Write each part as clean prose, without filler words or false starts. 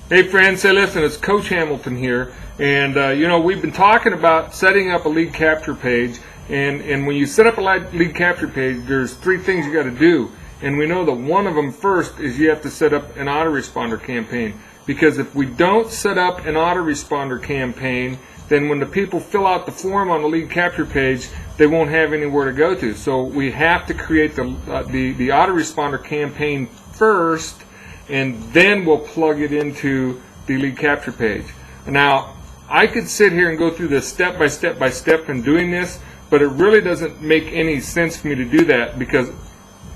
Hey friends, hey listen, it's Coach Hamilton here, and you know, we've been talking about setting up a lead capture page, and when you set up a lead capture page, there's three things you got to do, and we know that one of them first is you have to set up an autoresponder campaign, because if we don't set up an autoresponder campaign, then when the people fill out the form on the lead capture page, they won't have anywhere to go to. So we have to create the autoresponder campaign first, and then we'll plug it into the lead capture page. Now, I could sit here and go through this step by step by step in doing this, but it really doesn't make any sense for me to do that because,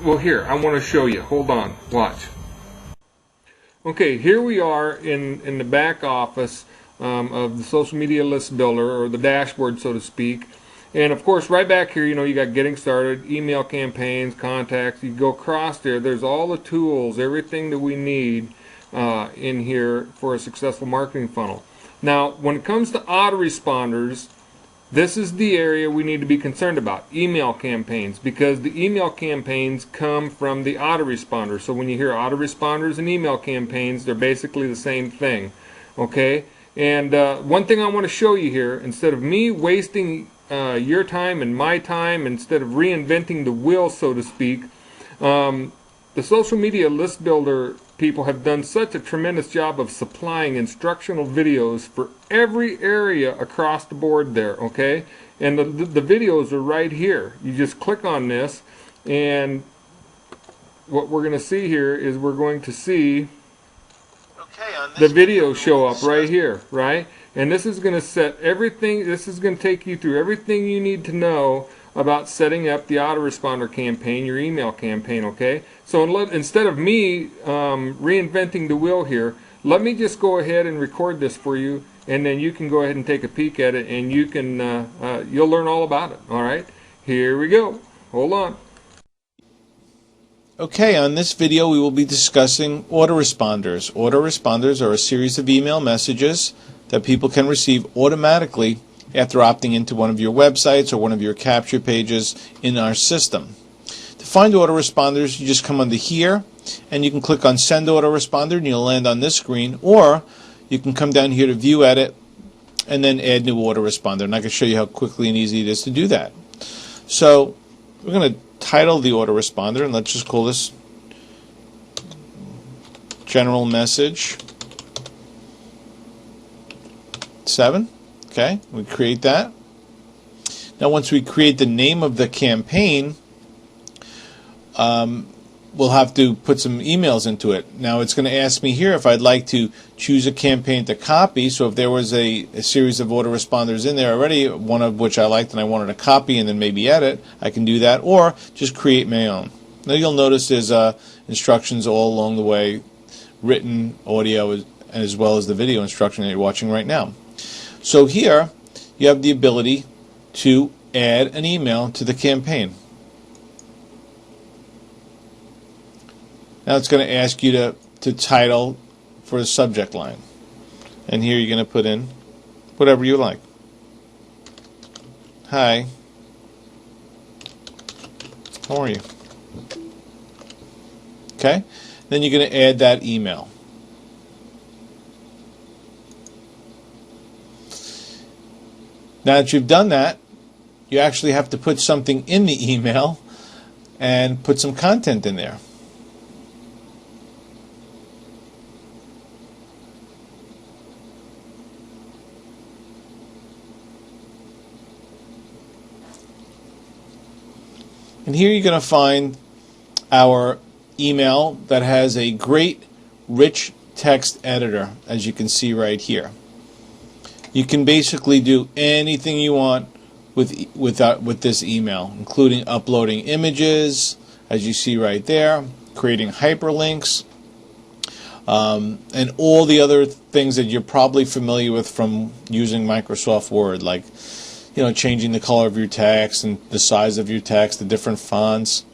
well, here, I want to show you. Hold on, watch. Okay, here we are in the back office of the social media list builder, or the dashboard, so to speak. And of course, right back here, you know, you got getting started, email campaigns, contacts. You go across there, there's all the tools, everything that we need in here for a successful marketing funnel. Now, when it comes to autoresponders, this is the area we need to be concerned about, email campaigns, because the email campaigns come from the autoresponder. So when you hear autoresponders and email campaigns, they're basically the same thing, okay? And one thing I want to show you here, instead of me wasting your time and my time, instead of reinventing the wheel, so to speak, the social media list builder people have done such a tremendous job of supplying instructional videos for every area across the board there, okay? And the videos are right here. You just click on this, and what we're going to see here is we're going to see the videos show up right here, right? And this is going to set everything, this is going to take you through everything you need to know about setting up the autoresponder campaign, your email campaign, okay? So instead of me reinventing the wheel here, let me just go ahead and record this for you, and then you can go ahead and take a peek at it, and you can you'll learn all about it, all right? Here we go. Hold on. Okay, on this video we will be discussing autoresponders. Autoresponders are a series of email messages that people can receive automatically after opting into one of your websites or one of your capture pages in our system. To find autoresponders, you just come under here and you can click on Send Autoresponder and you'll land on this screen, or you can come down here to View Edit and then Add New Autoresponder, and I can show you how quickly and easy it is to do that. So we're going to title the autoresponder, and let's just call this General Message 7. Okay, we create that. Now once we create the name of the campaign, we'll have to put some emails into it. Now it's going to ask me here if I'd like to choose a campaign to copy. So if there was a series of autoresponders in there already, one of which I liked and I wanted to copy and then maybe edit, I can do that, or just create my own. Now you'll notice there's instructions all along the way, written, audio, as well as the video instruction that you're watching right now. So here you have the ability to add an email to the campaign. Now it's going to ask you to title for the subject line. And here you're going to put in whatever you like. Hi. How are you? Okay? Then you're going to add that email. Now that you've done that, you actually have to put something in the email and put some content in there. And here you're going to find our email that has a great rich text editor, as you can see right here. You can basically do anything you want with this email, including uploading images, as you see right there, creating hyperlinks, and all the other things that you're probably familiar with from using Microsoft Word, like changing the color of your text and the size of your text, the different fonts,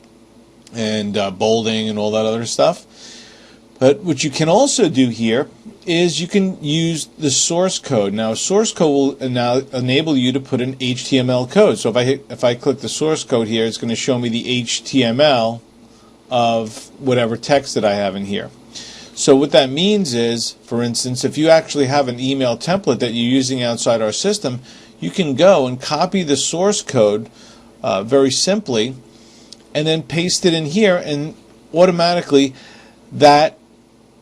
and bolding and all that other stuff. But what you can also do here is you can use the source code. Now, source code will now enable you to put in HTML code. So if I click the source code here, it's going to show me the HTML of whatever text that I have in here. So what that means is, for instance, if you actually have an email template that you're using outside our system, you can go and copy the source code very simply and then paste it in here, and automatically that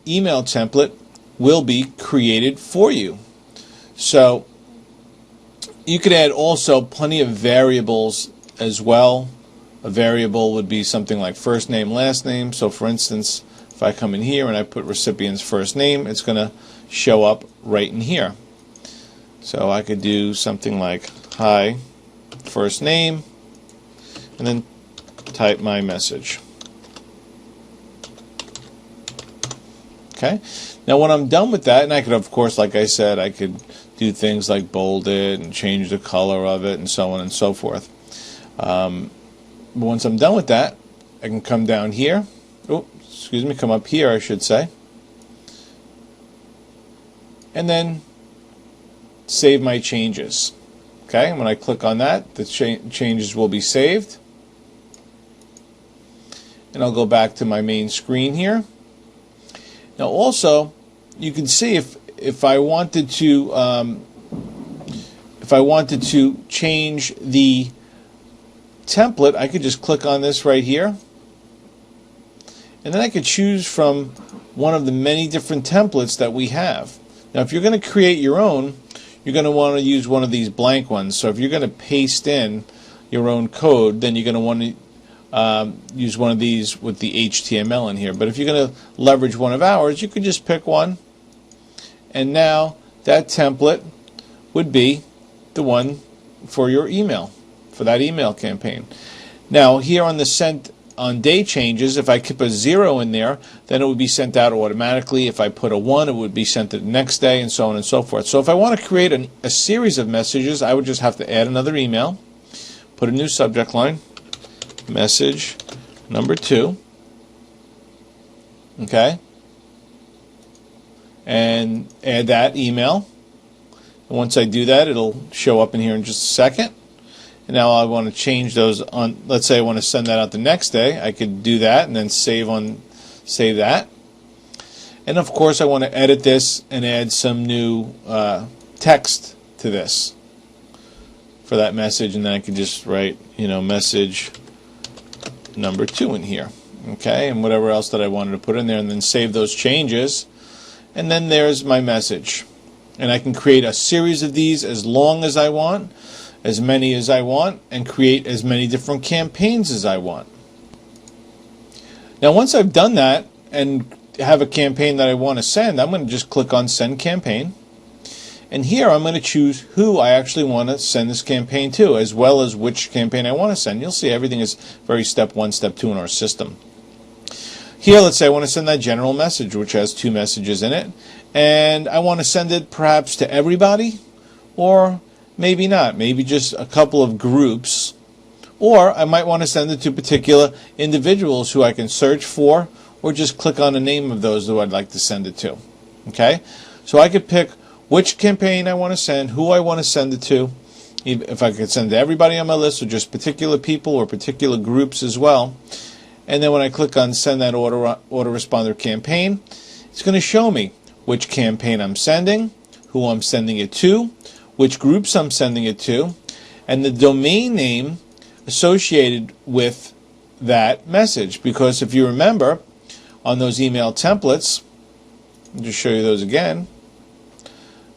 email template will be created for you. So you could add also plenty of variables as well. A variable would be something like first name, last name. So for instance, if I come in here and I put recipient's first name, it's going to show up right in here. So I could do something like hi, first name, and then type my message. Okay. Now when I'm done with that, and I could, of course, like I said, I could do things like bold it and change the color of it and so on and so forth. But once I'm done with that, I can come down here. Oh, excuse me, come up here, I should say. And then save my changes. Okay, and when I click on that, the changes will be saved. And I'll go back to my main screen here. Now also, you can see if I wanted to change the template, I could just click on this right here, and then I could choose from one of the many different templates that we have. Now if you're going to create your own, you're going to want to use one of these blank ones. So if you're going to paste in your own code, then you're going to want to use one of these with the HTML in here. But if you're going to leverage one of ours, you could just pick one, and now that template would be the one for your email, for that email campaign. Now here on the sent on day changes, if I keep a 0 in there, then it would be sent out automatically. If I put a 1, it would be sent the next day, and so on and so forth. So if I want to create a series of messages, I would just have to add another email, put a new subject line, message number 2, okay, and add that email. And once I do that, it'll show up in here in just a second. And now I want to change those on. Let's say I want to send that out the next day. I could do that and then save that. And of course, I want to edit this and add some new text to this for that message, and then I can just write, message number 2 in here, okay, and whatever else that I wanted to put in there, and then save those changes, and then there's my message. And I can create a series of these as long as I want, as many as I want, and create as many different campaigns as I want. Now once I've done that and have a campaign that I want to send, I'm going to just click on Send Campaign, and here I'm going to choose who I actually want to send this campaign to, as well as which campaign I want to send. You'll see everything is very step 1, step 2 in our system. Here, let's say I want to send that general message, which has 2 messages in it, and I want to send it perhaps to everybody, or maybe not, maybe just a couple of groups, or I might want to send it to particular individuals who I can search for, or just click on the name of those who I'd like to send it to. Okay, so I could pick which campaign I want to send, who I want to send it to, if I could send to everybody on my list, or just particular people or particular groups as well. And then when I click on Send that autoresponder campaign, it's going to show me which campaign I'm sending, who I'm sending it to, which groups I'm sending it to, and the domain name associated with that message. Because if you remember, on those email templates, I'll just show you those again,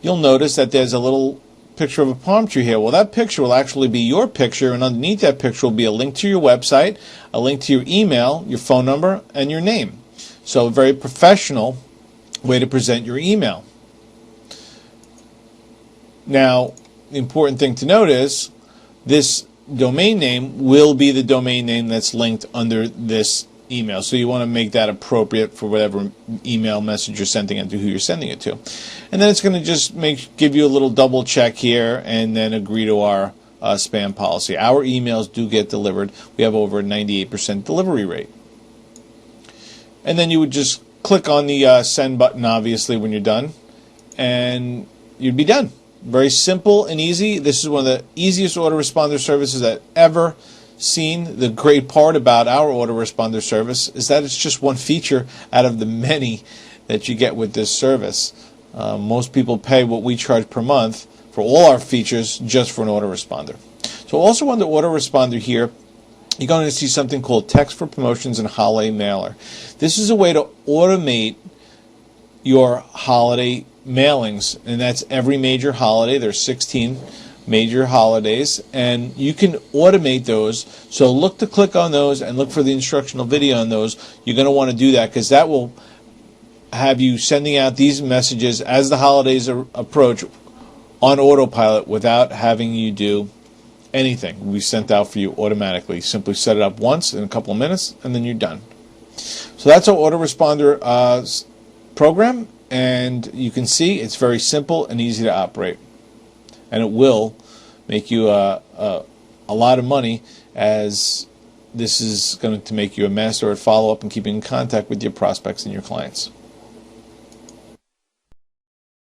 you'll notice that there's a little picture of a palm tree here. Well, that picture will actually be your picture, and underneath that picture will be a link to your website, a link to your email, your phone number, and your name. So a very professional way to present your email. Now, the important thing to note is this domain name will be the domain name that's linked under this email. So you want to make that appropriate for whatever email message you're sending it to, who you're sending it to. And then it's going to just give you a little double check here and then agree to our spam policy. Our emails do get delivered. We have over a 98% delivery rate. And then you would just click on the send button, obviously, when you're done, and you'd be done. Very simple and easy. This is one of the easiest autoresponder services I've ever seen. The great part about our autoresponder service is that it's just one feature out of the many that you get with this service. Most people pay what we charge per month for all our features just for an autoresponder. So also on the autoresponder here, you're going to see something called Text for Promotions and Holiday Mailer. This is a way to automate your holiday mailings, and that's every major holiday. There's 16 major holidays, and you can automate those. So look to click on those and look for the instructional video on those. You're going to want to do that because that will have you sending out these messages as the holidays approach on autopilot without having you do anything. We sent out for you automatically. Simply set it up once in a couple of minutes, and then you're done. So that's our autoresponder program, and you can see it's very simple and easy to operate. And it will make you a lot of money, as this is going to make you a master at follow-up and keeping in contact with your prospects and your clients.